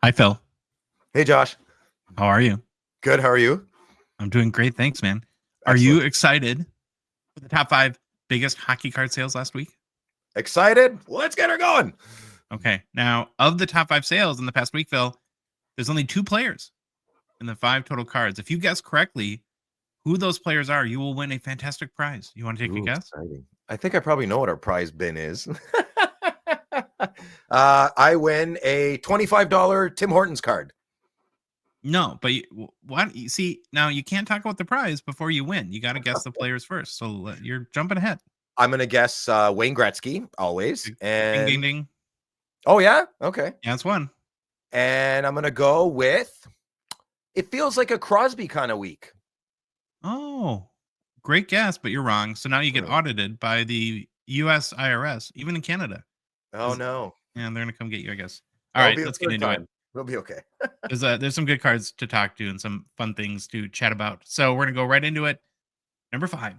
Hi, Phil. Hey, Josh. How are you? Good. How are you? I'm doing great. Thanks, man. Are Excellent. you excited for the top 5 biggest hockey card sales last week? Excited? Let's get her going. Okay. Now, of the top 5 sales in the past week, Phil, there's only 2 players in the 5 total cards. If you guess correctly who those players are, you will win a fantastic prize. You want to take a guess? Exciting. I think I probably know what our prize bin is. I win a $25 Tim Hortons card. No, but what? You see, now you can't talk about the prize before you win. You got to guess the players first. So you're jumping ahead. I'm going to guess Wayne Gretzky, always. And Ding, ding, ding. Oh, yeah? Okay. Yeah, that's one. And I'm going to go with, it feels like a Crosby kind of week. Oh, great guess, but you're wrong. So now you get audited by the U.S. IRS, even in Canada. Oh, no. Yeah, they're going to come get you, I guess. All right, let's get into it. We'll be okay. There's some good cards to talk to and some fun things to chat about. So we're going to go right into it. Number 5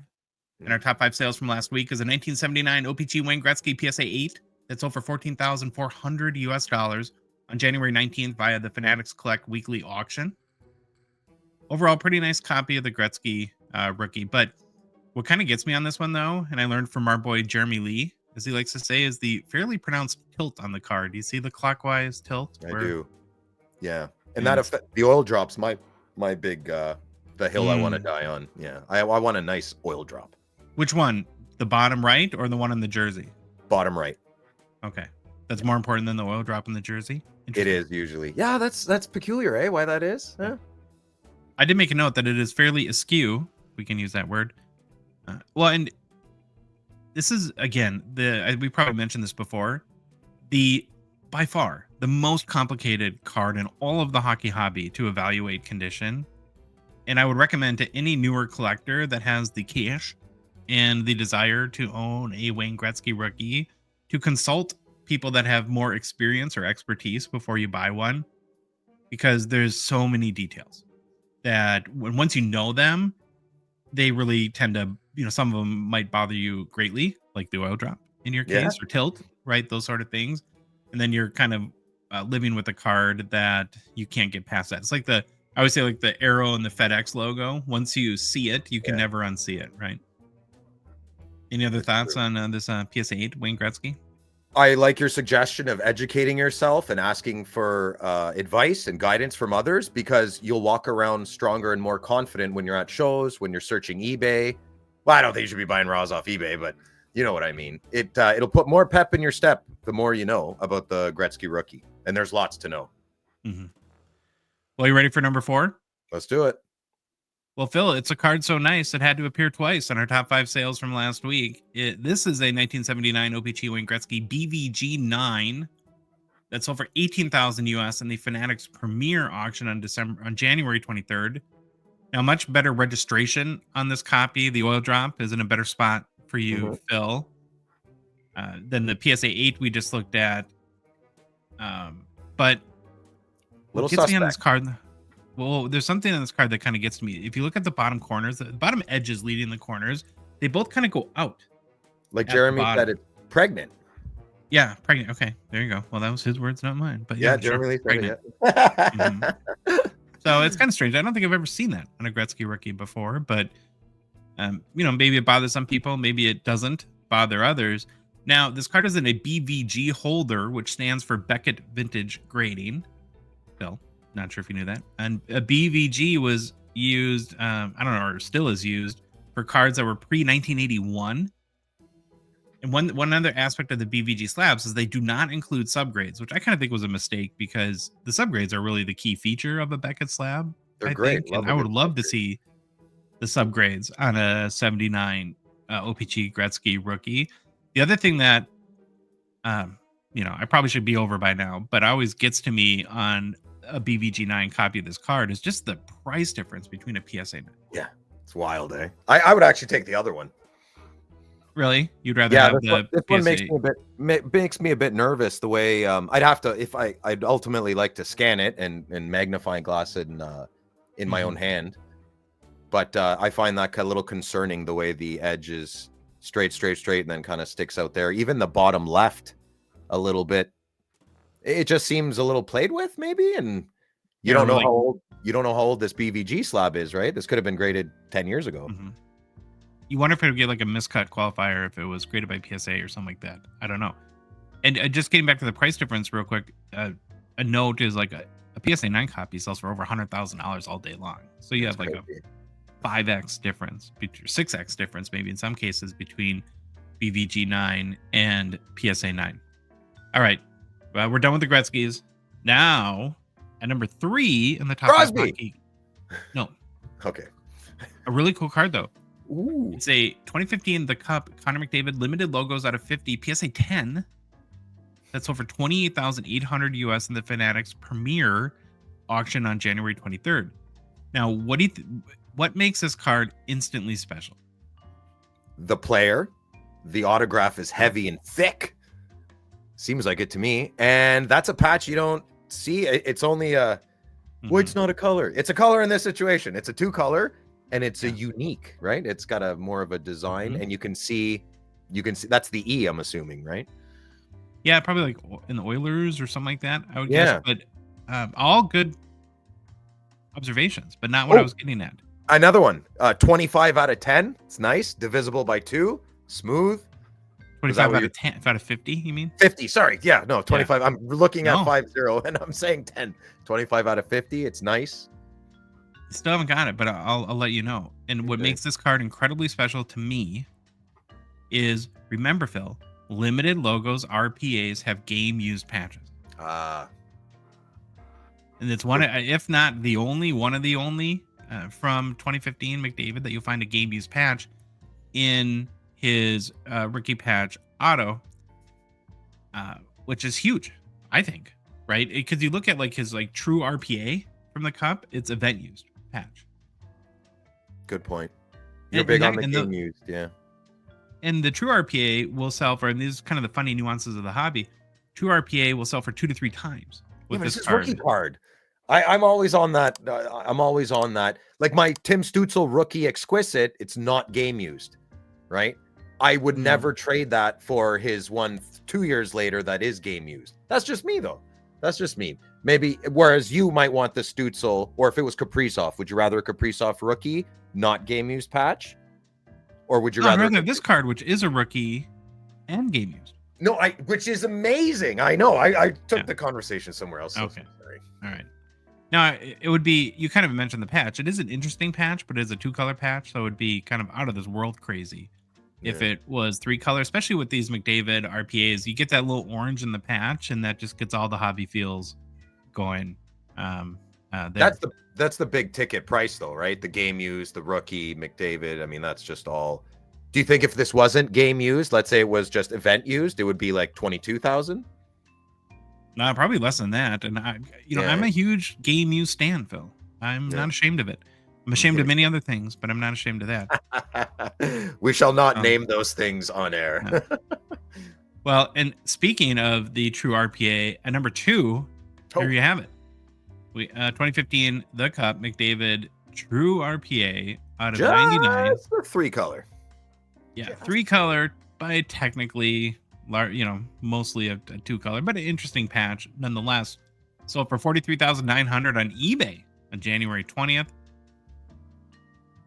in our top 5 sales from last week is a 1979 O-Pee-Chee Wayne Gretzky PSA 8 that sold for $14,400 US on January 19th via the Fanatics Collect weekly auction. Overall, pretty nice copy of the Gretzky rookie. But what kind of gets me on this one, though, and I learned from our boy Jeremy Lee, as he likes to say, is the fairly pronounced tilt on the card. Do you see the clockwise tilt? I do. Yeah. And that affect the oil drops my big the hill I want to die on. Yeah. I want a nice oil drop. Which one? The bottom right or the one in the jersey? Bottom right. Okay. That's more important than the oil drop in the jersey? It is usually. Yeah, that's peculiar, eh? Why that is? Yeah. I did make a note that it is fairly askew. We can use that word. Well, and this is, again, we probably mentioned this before, by far the most complicated card in all of the hockey hobby to evaluate condition. And I would recommend to any newer collector that has the cash and the desire to own a Wayne Gretzky rookie to consult people that have more experience or expertise before you buy one, because there's so many details that once you know them, they really tend to, some of them might bother you greatly, like the oil drop in your case, or tilt, right? Those sort of things. And then you're kind of living with a card that you can't get past that. It's like I always say, like the arrow and the FedEx logo. Once you see it, you can never unsee it, right? Any other thoughts on this PSA 8 Wayne Gretzky? I like your suggestion of educating yourself and asking for advice and guidance from others, because you'll walk around stronger and more confident when you're at shows, when you're searching eBay. Well, I don't think you should be buying raws off eBay, but you know what I mean. It'll put more pep in your step the more you know about the Gretzky rookie, and there's lots to know. Mm-hmm. Well, you ready for number 4? Let's do it. Well, Phil, it's a card so nice it had to appear twice on our top 5 sales from last week. This is a 1979 O-Pee-Chee Wayne Gretzky BVG 9 that sold for $18,000 US in the Fanatics Premier auction on January 23rd. Now, much better registration on this copy. The oil drop is in a better spot for you, Phil, than the PSA 8 we just looked at. But what gets me on this card? Well, there's something on this card that kind of gets to me. If you look at the bottom corners, the bottom edges leading the corners, they both kind of go out. Like Jeremy said, it's pregnant. Yeah, pregnant. Okay, there you go. Well, that was his words, not mine. But yeah, Jeremy said pregnant. So it's kind of strange. I don't think I've ever seen that on a Gretzky rookie before, but maybe it bothers some people, maybe it doesn't bother others. Now, this card is in a BVG holder, which stands for Beckett Vintage Grading. Phil, not sure if you knew that. And a BVG was used, I don't know, or still is used for cards that were pre-1981. And one other aspect of the BVG slabs is they do not include subgrades, which I kind of think was a mistake, because the subgrades are really the key feature of a Beckett slab. They're great. And I would love to see the subgrades on a 79 O-Pee-Chee Gretzky rookie. The other thing that, I probably should be over by now, but always gets to me on a BVG 9 copy of this card is just the price difference between a PSA 9. Yeah, it's wild, eh? I would actually take the other one. Really? You'd rather have this one makes me a bit nervous. The way I'd have to, I'd ultimately like to scan it and magnifying glass it in my own hand, but I find that a little concerning, the way the edge is straight, and then kind of sticks out there. Even the bottom left, a little bit. It just seems a little played with, maybe, and you Yeah, don't or know like, how old this BVG slab is, right? This could have been graded 10 years ago. mhm. You wonder if it would get like a miscut qualifier if it was graded by PSA or something like that. I don't know. And just getting back to the price difference real quick, a note is like a PSA 9 copy sells for over $100,000 all day long. So you That's have like a crazy. 5x difference, 6x difference, maybe in some cases, between BVG 9 and PSA 9. All right. Well, we're done with the Gretzky's. Now, at number 3 in the top 5 Crosby. hockey. No, Okay. a really cool card, though. Ooh. It's a 2015 The Cup Connor McDavid limited logos out of 50 PSA 10 that sold for 28,800 US in the Fanatics Premier auction on January 23rd. Now, what makes this card instantly special? The player, the autograph is heavy and thick. Seems like it to me. And that's a patch you don't see. It's only a well, it's not a color. It's a color in this situation. It's a 2-color and it's a unique, right? It's got a more of a design and you can see that's the E, I'm assuming, right? Yeah, probably like in the Oilers or something like that, I would guess. But all good observations, but not what I was getting at. Another one, 25 out of 10. It's nice. Divisible by 2. Smooth. 25 out of 10, out of 50, you mean? 50, sorry. Yeah, no, 25. Yeah. I'm looking at 5-0 and I'm saying 10. 25 out of 50. It's nice. Still haven't got it, but I'll let you know. And what makes this card incredibly special to me is, remember, Phil, limited logos RPAs have game used patches. And it's one, if not the only, one of the only from 2015 McDavid that you'll find a game used patch in his rookie patch auto, which is huge, I think, right? Because you look at like his like true RPA from the Cup, it's event used patch. Good point. You're big on the game used, yeah. And the true RPA will sell for, and these are kind of the funny nuances of the hobby. True RPA will sell for 2 to 3 times with this card. Rookie card. I'm always on that. I'm always on that. Like my Tim Stützle rookie exquisite, it's not game used, right? I would never trade that for his one 2 years later that is game used. That's just me, though. That's just me. Maybe, whereas you might want the Stützle, or if it was Kaprizov, would you rather a Kaprizov rookie, not game used patch? Or would you rather this card, which is a rookie and game used? No, which is amazing. I know. I took the conversation somewhere else. Okay. Sorry. All right. Now, it would be, you kind of mentioned the patch. It is an interesting patch, but it is a 2-color patch, so it would be kind of out of this world crazy if it was 3-color, especially with these McDavid RPAs. You get that little orange in the patch, and that just gets all the hobby feels going. That's the big ticket price, though, right? The game used, the rookie, McDavid. I mean, that's just all. Do you think if this wasn't game used, let's say it was just event used, it would be like 22,000? No, probably less than that. And I'm a huge game used stan, Phil. I'm not ashamed of it. I'm ashamed of many other things, but I'm not ashamed of that. We shall not name those things on air. No. Well, and speaking of the true RPA, at number 2, here you have it. 2015 The Cup McDavid true RPA out of 99. It's a 3-color. Yeah, 3-color by technically, mostly a 2-color, but an interesting patch nonetheless. Sold for $43,900 on eBay on January 20th.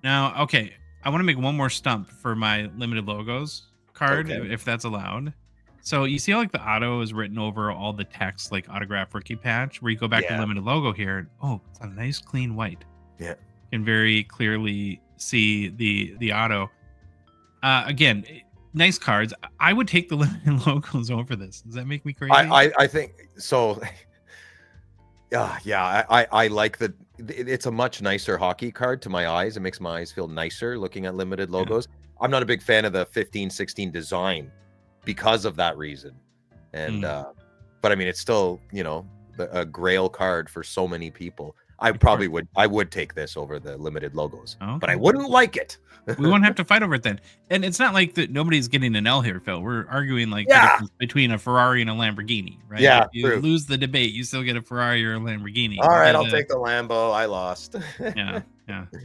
Now, okay, I want to make one more stump for my limited logos card, if that's allowed. So you see how like the auto is written over all the text, like autograph rookie patch, where you go back to limited logo here. Oh, it's a nice clean white. Yeah. You can very clearly see the auto. Again, nice cards. I would take the limited logos over this. Does that make me crazy? I think so. Yeah. I like it's a much nicer hockey card to my eyes. It makes my eyes feel nicer looking at limited logos. I'm not a big fan of the 15-16 design because of that reason. And but I mean, it's still, a grail card for so many people. I would take this over the limited logos, but I wouldn't like it. We won't have to fight over it then. And it's not like that nobody's getting an L here, Phil. We're arguing like the difference between a Ferrari and a Lamborghini, right? Yeah, if you lose the debate, you still get a Ferrari or a Lamborghini. All right, I'll take the Lambo. I lost. yeah,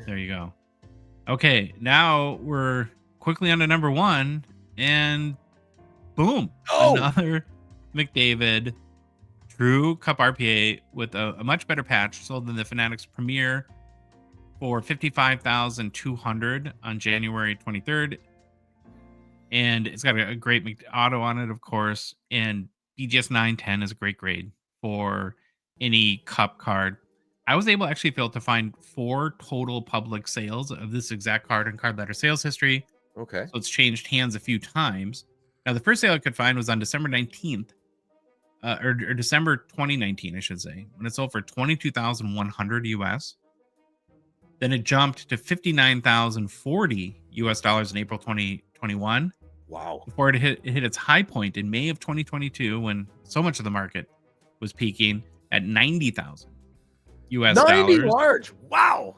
there you go. Okay, now we're quickly on to number 1, and boom, another McDavid True Cup RPA with a much better patch sold than the Fanatics Premier for $55,200 on January 23rd. And it's got a great auto on it, of course. And BGS 910 is a great grade for any Cup card. I was able actually, Phil, to find 4 total public sales of this exact card in Card Ladder sales history. Okay. So it's changed hands a few times. Now, the first sale I could find was on December 19th, or December 2019, I should say, when it sold for $22,100 US. Then it jumped to $59,040 US in April 2021. Wow. Before it hit its high point in May of 2022, when so much of the market was peaking at $90,000 US. 90 large. Wow.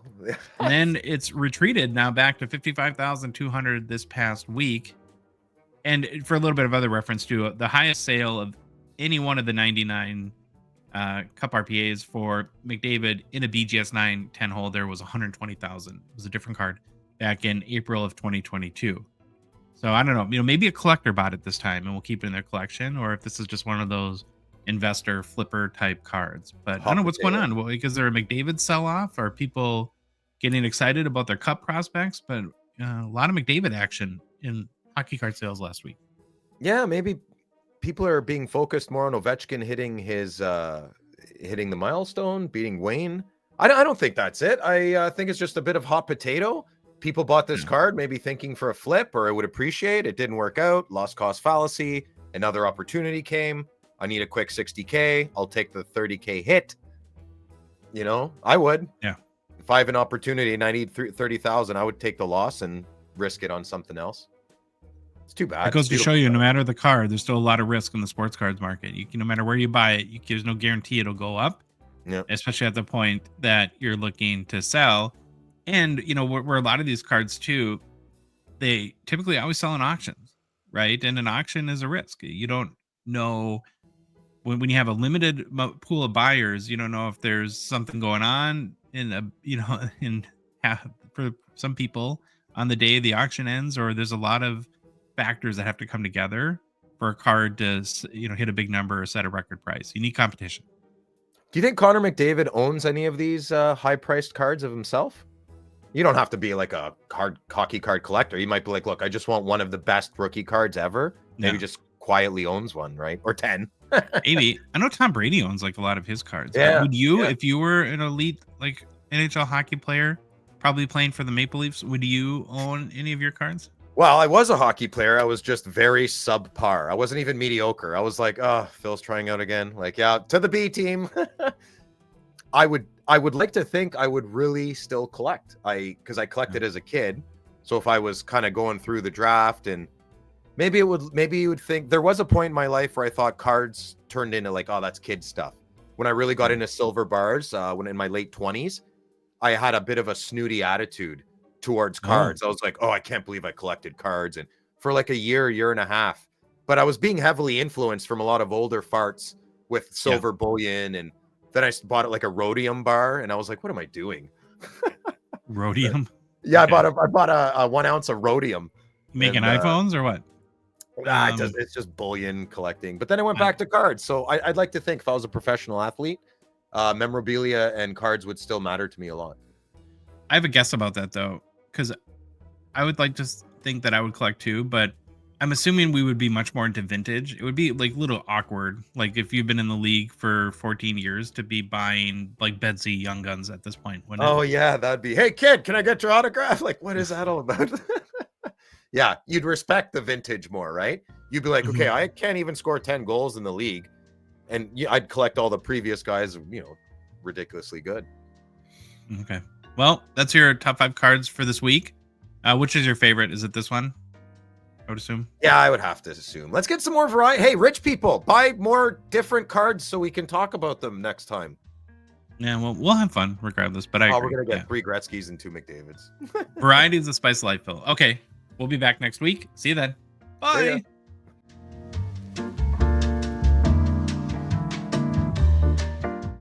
And then it's retreated now back to $55,200 this past week. And for a little bit of other reference too, the highest sale of any one of the 99 Cup RPAs for McDavid in a BGS 910 holder was $120,000. It was a different card back in April of 2022. So I don't know, maybe a collector bought it this time and will keep it in their collection, or if this is just one of those investor flipper type cards. But I don't know what's going on. Well, is there a McDavid sell off? Are people getting excited about their Cup prospects? But a lot of McDavid action in hockey card sales last week. Yeah, maybe people are being focused more on Ovechkin hitting the milestone, beating Wayne. I don't think that's it. I think it's just a bit of hot potato. People bought this card maybe thinking for a flip or it would appreciate. It didn't work out. Lost cost fallacy. Another opportunity came. I need a quick 60K. I'll take the 30K hit. I would. Yeah. If I have an opportunity and I need 30,000, I would take the loss and risk it on something else. It's too bad. It goes to show you, no matter the card, there's still a lot of risk in the sports cards market. No matter where you buy it, there's no guarantee it'll go up. Yeah. Especially at the point that you're looking to sell. And, where a lot of these cards too, they typically always sell in auctions, right? And an auction is a risk. You don't know when you have a limited pool of buyers, you don't know if there's something going on for some people on the day the auction ends, or there's a lot of factors that have to come together for a card to, hit a big number or set a record price. You need competition. Do you think Connor McDavid owns any of these high-priced cards of himself? You don't have to be like a hockey card collector. You might be like, look, I just want one of the best rookie cards ever. Maybe just quietly owns one, right? Or 10. Maybe. I know Tom Brady owns like a lot of his cards. Yeah. Would you, if you were an elite like NHL hockey player, probably playing for the Maple Leafs, would you own any of your cards? Well, I was a hockey player. I was just very subpar. I wasn't even mediocre. I was like, oh, Phil's trying out again. Like, yeah, to the B team. I would like to think I would really still collect. Because I collected as a kid. So if I was kind of going through the draft, and maybe you would think there was a point in my life where I thought cards turned into like, oh, that's kid stuff. When I really got into silver bars, when in my late 20s, I had a bit of a snooty attitude towards cards. I was like, oh, I can't believe I collected cards. And for like a year and a half, but I was being heavily influenced from a lot of older farts with silver bullion. And then I bought it like a rhodium bar. And I was like, what am I doing? Rhodium? Yeah. Okay. I bought a 1 ounce of rhodium. Making iPhones or what? It's just bullion collecting. But then I went back to cards. So I'd like to think if I was a professional athlete, memorabilia and cards would still matter to me a lot. I have a guess about that though, because I would like to think that I would collect too, but I'm assuming we would be much more into vintage. It would be like a little awkward, like if you've been in the league for 14 years to be buying like Betsy Young Guns at this point. Oh yeah, that'd be, hey kid, can I get your autograph? Like, what is that all about? Yeah, you'd respect the vintage more, right? You'd be like, okay, I can't even score 10 goals in the league, and I'd collect all the previous guys, ridiculously good. Okay. Well, that's your top 5 cards for this week. Which is your favorite? Is it this one? I would assume. Yeah, I would have to assume. Let's get some more variety. Hey, rich people, buy more different cards so we can talk about them next time. Yeah, well, we'll have fun regardless. But I agree. We're gonna get 3 Gretzkys and 2 McDavids. Variety is the spice of life, Phil. Okay, we'll be back next week. See you then. Bye.